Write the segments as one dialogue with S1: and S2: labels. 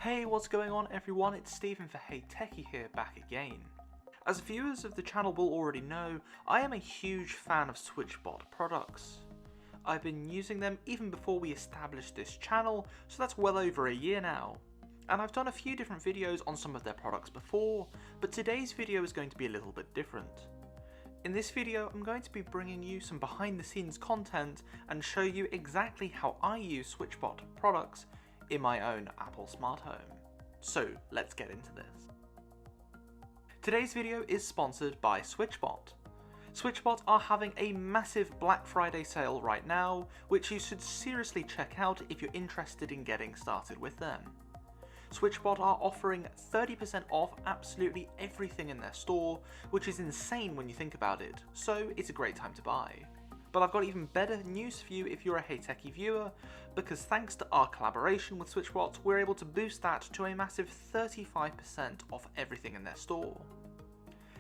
S1: Hey, what's going on everyone? It's Stephen for HeyTechi here, back again. As viewers of the channel will already know, I am a huge fan of SwitchBot products. I've been using them even before we established this channel, so that's well over a year now. And I've done a few different videos on some of their products before, but today's video is going to be a little bit different. In this video, I'm going to be bringing you some behind the scenes content and show you exactly how I use SwitchBot products in my own Apple Smart Home. So let's get into this. Today's video is sponsored by SwitchBot. SwitchBot are having a massive Black Friday sale right now, which you should seriously check out if you're interested in getting started with them. SwitchBot are offering 30% off absolutely everything in their store, which is insane when you think about it, so it's a great time to buy. But I've got even better news for you if you're a HeyTechi viewer, because thanks to our collaboration with SwitchBot, we're able to boost that to a massive 35% off everything in their store.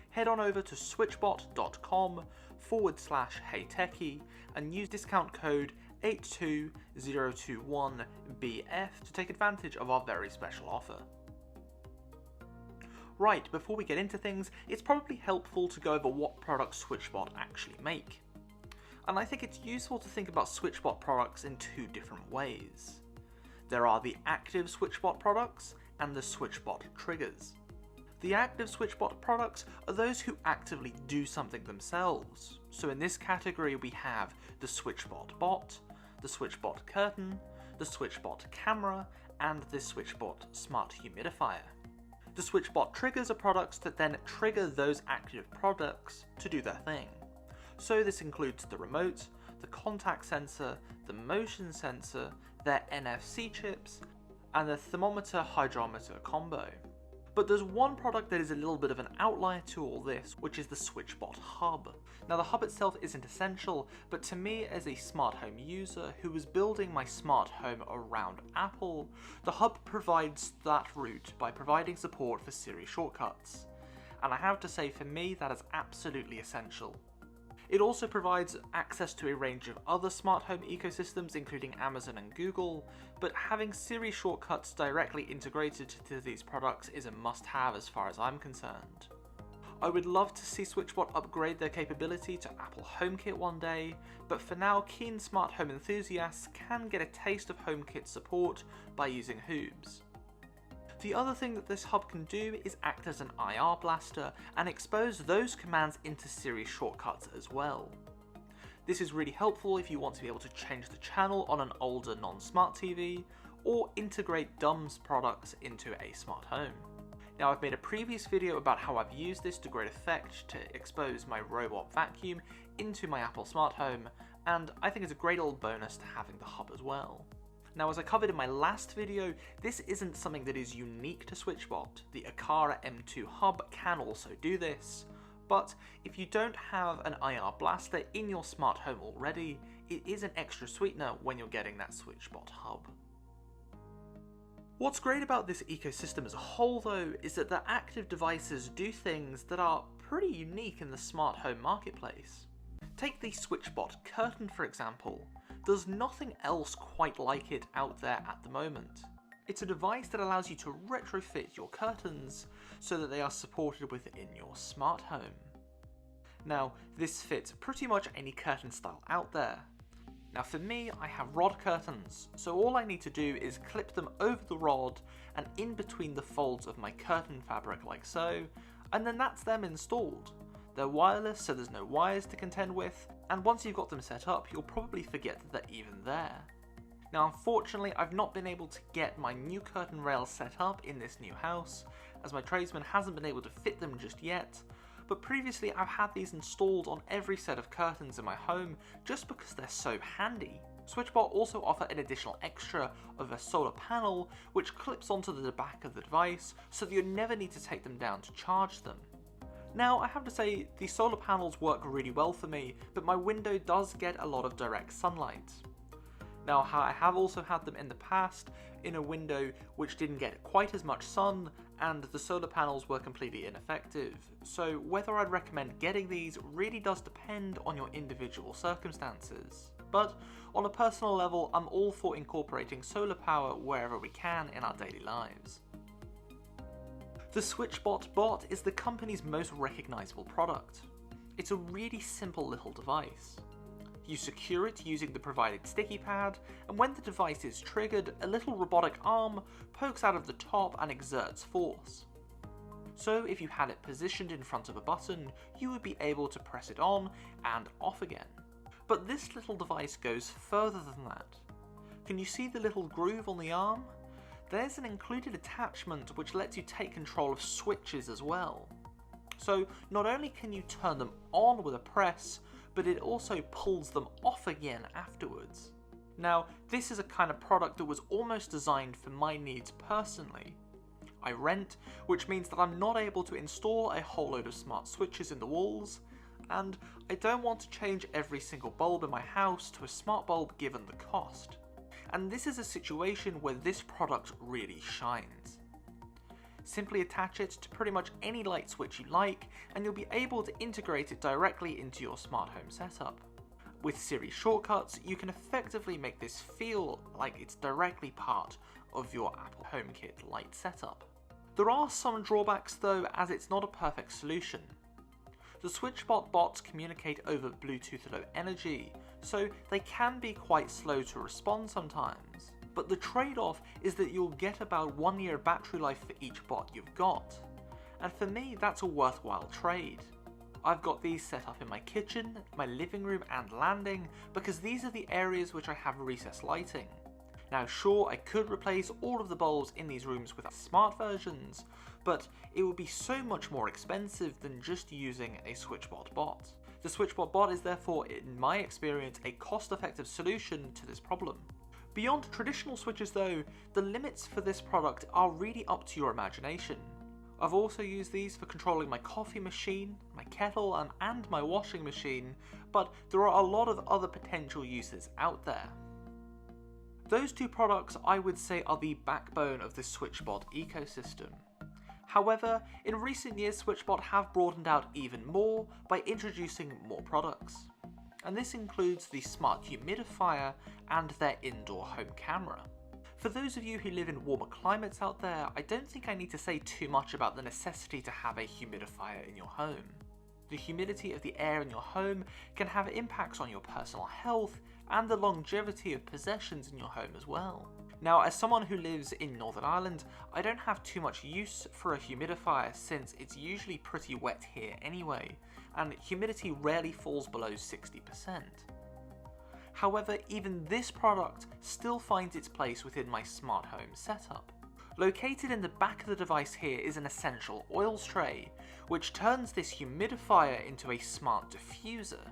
S1: Head on over to switchbot.com/HeyTechi and use discount code 82021BF to take advantage of our very special offer. Right, before we get into things, it's probably helpful to go over what products SwitchBot actually make. And I think it's useful to think about SwitchBot products in two different ways. There are the active SwitchBot products and the SwitchBot triggers. The active SwitchBot products are those who actively do something themselves. So in this category we have the SwitchBot Bot, the SwitchBot Curtain, the SwitchBot Camera, and the SwitchBot Smart Humidifier. The SwitchBot triggers are products that then trigger those active products to do their thing. So this includes the remote, the contact sensor, the motion sensor, their NFC chips, and the thermometer hydrometer combo. But there's one product that is a little bit of an outlier to all this, which is the SwitchBot Hub. Now the hub itself isn't essential, but to me as a smart home user who was building my smart home around Apple, the hub provides that route by providing support for Siri shortcuts. And I have to say, for me that is absolutely essential. It also provides access to a range of other smart home ecosystems including Amazon and Google, but having Siri shortcuts directly integrated to these products is a must-have as far as I'm concerned. I would love to see SwitchBot upgrade their capability to Apple HomeKit one day, but for now keen smart home enthusiasts can get a taste of HomeKit support by using Hoobs. The other thing that this hub can do is act as an IR blaster and expose those commands into Siri shortcuts as well. This is really helpful if you want to be able to change the channel on an older non-smart TV, or integrate DUMS products into a smart home. Now I've made a previous video about how I've used this to great effect to expose my robot vacuum into my Apple smart home, and I think it's a great old bonus to having the hub as well. Now as I covered in my last video, this isn't something that is unique to SwitchBot. The Aqara M2 hub can also do this, but if you don't have an IR blaster in your smart home already, it is an extra sweetener when you're getting that SwitchBot hub. What's great about this ecosystem as a whole though is that the active devices do things that are pretty unique in the smart home marketplace. Take the SwitchBot Curtain for example. There's nothing else quite like it out there at the moment. It's a device that allows you to retrofit your curtains so that they are supported within your smart home. Now, this fits pretty much any curtain style out there. Now for me, I have rod curtains, so all I need to do is clip them over the rod and in between the folds of my curtain fabric like so, and then that's them installed. They're wireless, so there's no wires to contend with, and once you've got them set up, you'll probably forget that they're even there. Now unfortunately, I've not been able to get my new curtain rails set up in this new house, as my tradesman hasn't been able to fit them just yet, but previously I've had these installed on every set of curtains in my home just because they're so handy. SwitchBot also offer an additional extra of a solar panel which clips onto the back of the device so that you never need to take them down to charge them. Now I have to say, the solar panels work really well for me, but my window does get a lot of direct sunlight. Now I have also had them in the past in a window which didn't get quite as much sun, and the solar panels were completely ineffective, so whether I'd recommend getting these really does depend on your individual circumstances. but on a personal level, I'm all for incorporating solar power wherever we can in our daily lives. The SwitchBot Bot is the company's most recognisable product. It's a really simple little device. You secure it using the provided sticky pad, and when the device is triggered, a little robotic arm pokes out of the top and exerts force. So if you had it positioned in front of a button, you would be able to press it on and off again. But this little device goes further than that. Can you see the little groove on the arm? There's an included attachment which lets you take control of switches as well. So not only can you turn them on with a press, but it also pulls them off again afterwards. Now, this is a kind of product that was almost designed for my needs personally. I rent, which means that I'm not able to install a whole load of smart switches in the walls, and I don't want to change every single bulb in my house to a smart bulb given the cost. And this is a situation where this product really shines. Simply attach it to pretty much any light switch you like, and you'll be able to integrate it directly into your smart home setup. With Siri shortcuts, you can effectively make this feel like it's directly part of your Apple HomeKit light setup. There are some drawbacks though, as it's not a perfect solution. The SwitchBot bots communicate over Bluetooth Low Energy, so they can be quite slow to respond sometimes. But the trade-off is that you'll get about 1 year battery life for each bot you've got. And for me, that's a worthwhile trade. I've got these set up in my kitchen, my living room and landing, because these are the areas which I have recessed lighting. Now sure, I could replace all of the bulbs in these rooms with smart versions, but it would be so much more expensive than just using a SwitchBot bot. The SwitchBot bot is therefore, in my experience, a cost-effective solution to this problem. Beyond traditional switches though, the limits for this product are really up to your imagination. I've also used these for controlling my coffee machine, my kettle and my washing machine, but there are a lot of other potential uses out there. Those two products I would say are the backbone of the SwitchBot ecosystem. However, in recent years SwitchBot have broadened out even more by introducing more products. And this includes the Smart Humidifier and their indoor home camera. For those of you who live in warmer climates out there, I don't think I need to say too much about the necessity to have a humidifier in your home. The humidity of the air in your home can have impacts on your personal health and the longevity of possessions in your home as well. Now, as someone who lives in Northern Ireland, I don't have too much use for a humidifier since it's usually pretty wet here anyway, and humidity rarely falls below 60%. However, even this product still finds its place within my smart home setup. Located in the back of the device here is an essential oils tray, which turns this humidifier into a smart diffuser.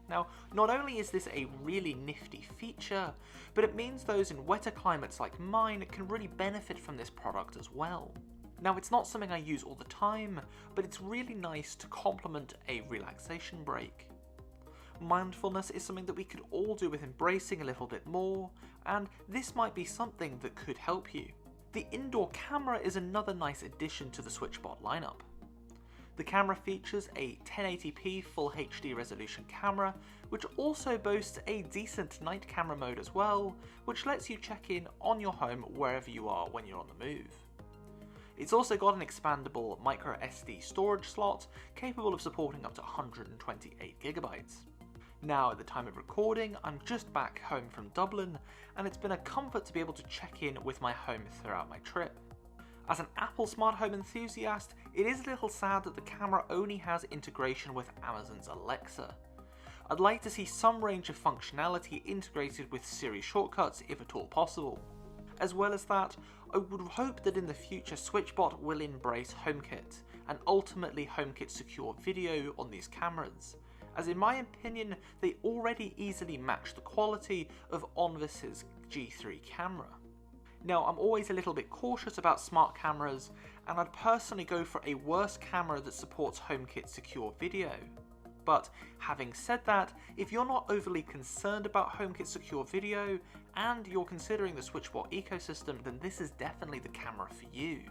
S1: Now, not only is this a really nifty feature, but it means those in wetter climates like mine can really benefit from this product as well. Now, it's not something I use all the time, but it's really nice to complement a relaxation break. Mindfulness is something that we could all do with embracing a little bit more, and this might be something that could help you. The indoor camera is another nice addition to the SwitchBot lineup. The camera features a 1080p Full HD resolution camera, which also boasts a decent night camera mode as well, which lets you check in on your home wherever you are when you're on the move. It's also got an expandable micro SD storage slot, capable of supporting up to 128GB. Now, at the time of recording, I'm just back home from Dublin, and it's been a comfort to be able to check in with my home throughout my trip. As an Apple smart home enthusiast, it is a little sad that the camera only has integration with Amazon's Alexa. I'd like to see some range of functionality integrated with Siri shortcuts if at all possible. As well as that, I would hope that in the future SwitchBot will embrace HomeKit, and ultimately HomeKit secure video on these cameras, as in my opinion they already easily match the quality of Onvis's G3 camera. Now, I'm always a little bit cautious about smart cameras, and I'd personally go for a worse camera that supports HomeKit secure video. But having said that, if you're not overly concerned about HomeKit secure video, and you're considering the SwitchBot ecosystem, then this is definitely the camera for you.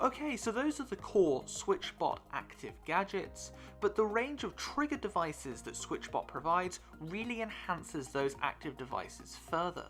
S1: Okay, so those are the core SwitchBot active gadgets, but the range of trigger devices that SwitchBot provides really enhances those active devices further.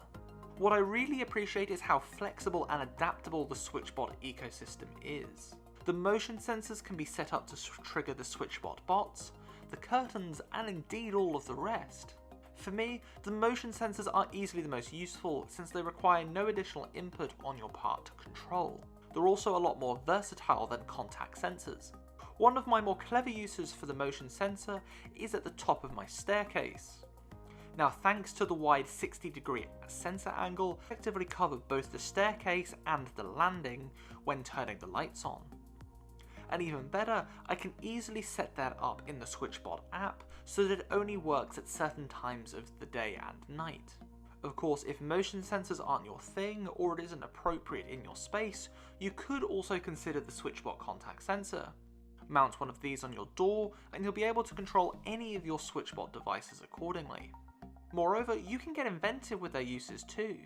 S1: What I really appreciate is how flexible and adaptable the SwitchBot ecosystem is. The motion sensors can be set up to trigger the SwitchBot bots, the curtains, and indeed all of the rest. For me, the motion sensors are easily the most useful since they require no additional input on your part to control. They're also a lot more versatile than contact sensors. One of my more clever uses for the motion sensor is at the top of my staircase. Now, thanks to the wide 60-degree sensor angle, I effectively cover both the staircase and the landing when turning the lights on. And even better, I can easily set that up in the SwitchBot app so that it only works at certain times of the day and night. Of course, if motion sensors aren't your thing or it isn't appropriate in your space, you could also consider the SwitchBot contact sensor. Mount one of these on your door and you'll be able to control any of your SwitchBot devices accordingly. Moreover, you can get inventive with their uses too.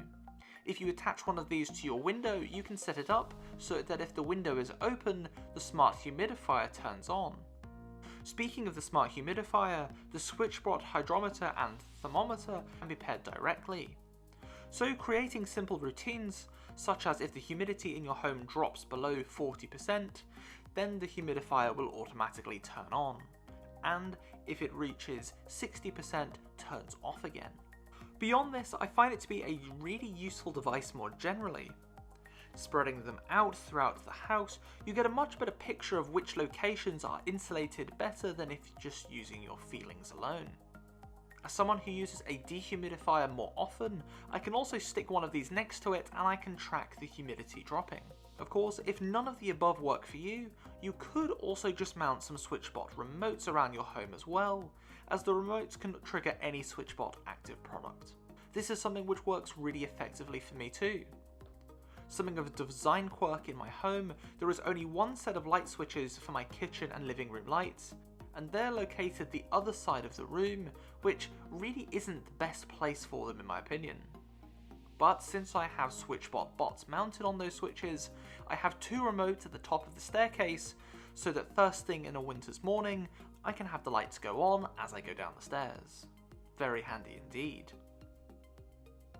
S1: If you attach one of these to your window, you can set it up so that if the window is open, the smart humidifier turns on. Speaking of the smart humidifier, the SwitchBot hydrometer and thermometer can be paired directly. So creating simple routines, such as if the humidity in your home drops below 40%, then the humidifier will automatically turn on, and if it reaches 60%, turns off again. Beyond this, I find it to be a really useful device more generally. Spreading them out throughout the house, you get a much better picture of which locations are insulated better than if you're just using your feelings alone. As someone who uses a dehumidifier more often, I can also stick one of these next to it and I can track the humidity dropping. Of course, if none of the above work for you, you could also just mount some SwitchBot remotes around your home as well, as the remotes can trigger any SwitchBot active product. This is something which works really effectively for me too. Something of a design quirk in my home, there is only one set of light switches for my kitchen and living room lights, and they're located the other side of the room, which really isn't the best place for them in my opinion. But since I have SwitchBot bots mounted on those switches, I have two remotes at the top of the staircase, so that first thing in a winter's morning, I can have the lights go on as I go down the stairs. Very handy indeed.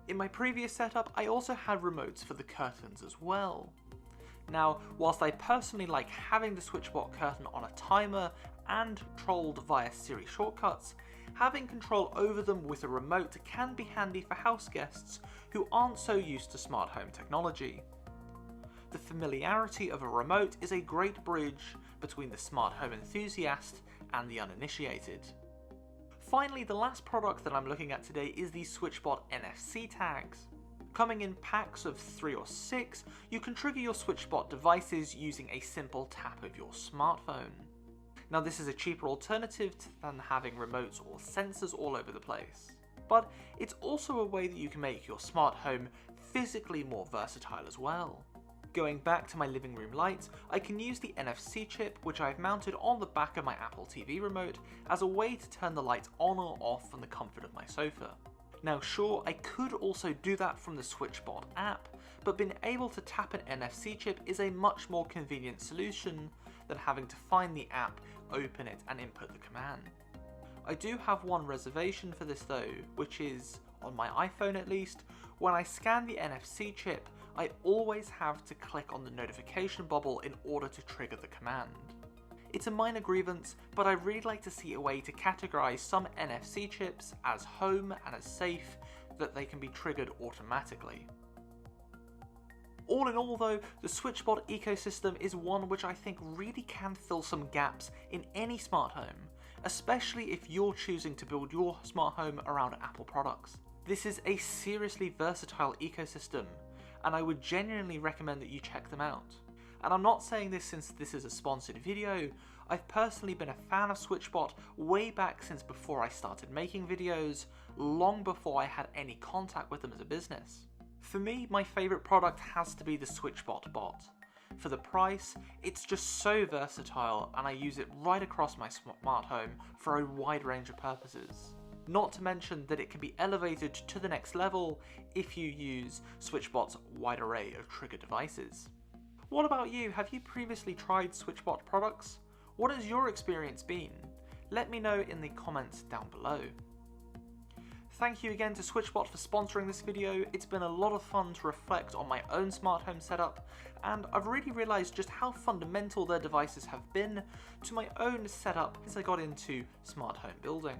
S1: In my previous setup, I also had remotes for the curtains as well. Now, whilst I personally like having the SwitchBot Curtain on a timer and controlled via Siri shortcuts, having control over them with a remote can be handy for house guests who aren't so used to smart home technology. The familiarity of a remote is a great bridge between the smart home enthusiast and the uninitiated. Finally, the last product that I'm looking at today is the SwitchBot NFC Tags. Coming in packs of 3 or 6, you can trigger your SwitchBot devices using a simple tap of your smartphone. Now, this is a cheaper alternative than having remotes or sensors all over the place, but it's also a way that you can make your smart home physically more versatile as well. Going back to my living room lights, I can use the NFC chip which I've mounted on the back of my Apple TV remote as a way to turn the lights on or off from the comfort of my sofa. Now sure, I could also do that from the SwitchBot app, but being able to tap an NFC chip is a much more convenient solution than having to find the app, open it and input the command. I do have one reservation for this though, which is, on my iPhone at least, when I scan the NFC chip, I always have to click on the notification bubble in order to trigger the command. It's a minor grievance, but I really like to see a way to categorize some NFC chips as home and as safe that they can be triggered automatically. All in all though, the SwitchBot ecosystem is one which I think really can fill some gaps in any smart home, especially if you're choosing to build your smart home around Apple products. This is a seriously versatile ecosystem, and I would genuinely recommend that you check them out. And I'm not saying this since this is a sponsored video. I've personally been a fan of SwitchBot way back since before I started making videos, long before I had any contact with them as a business. For me, my favourite product has to be the SwitchBot Bot. For the price, it's just so versatile and I use it right across my smart home for a wide range of purposes. Not to mention that it can be elevated to the next level if you use SwitchBot's wide array of trigger devices. What about you? Have you previously tried SwitchBot products? What has your experience been? Let me know in the comments down below. Thank you again to SwitchBot for sponsoring this video. It's been a lot of fun to reflect on my own smart home setup, and I've really realised just how fundamental their devices have been to my own setup as I got into smart home building.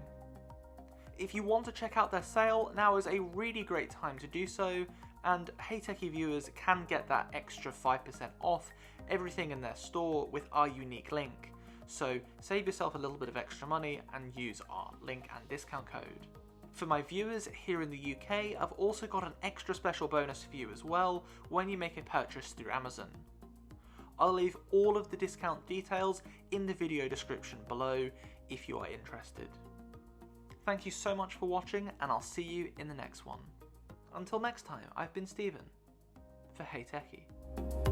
S1: If you want to check out their sale, now is a really great time to do so, and HeyTechi viewers can get that extra 5% off everything in their store with our unique link. So save yourself a little bit of extra money and use our link and discount code. For my viewers here in the UK, I've also got an extra special bonus for you as well when you make a purchase through Amazon. I'll leave all of the discount details in the video description below if you are interested. Thank you so much for watching, and I'll see you in the next one. Until next time, I've been Stephen for HeyTechi.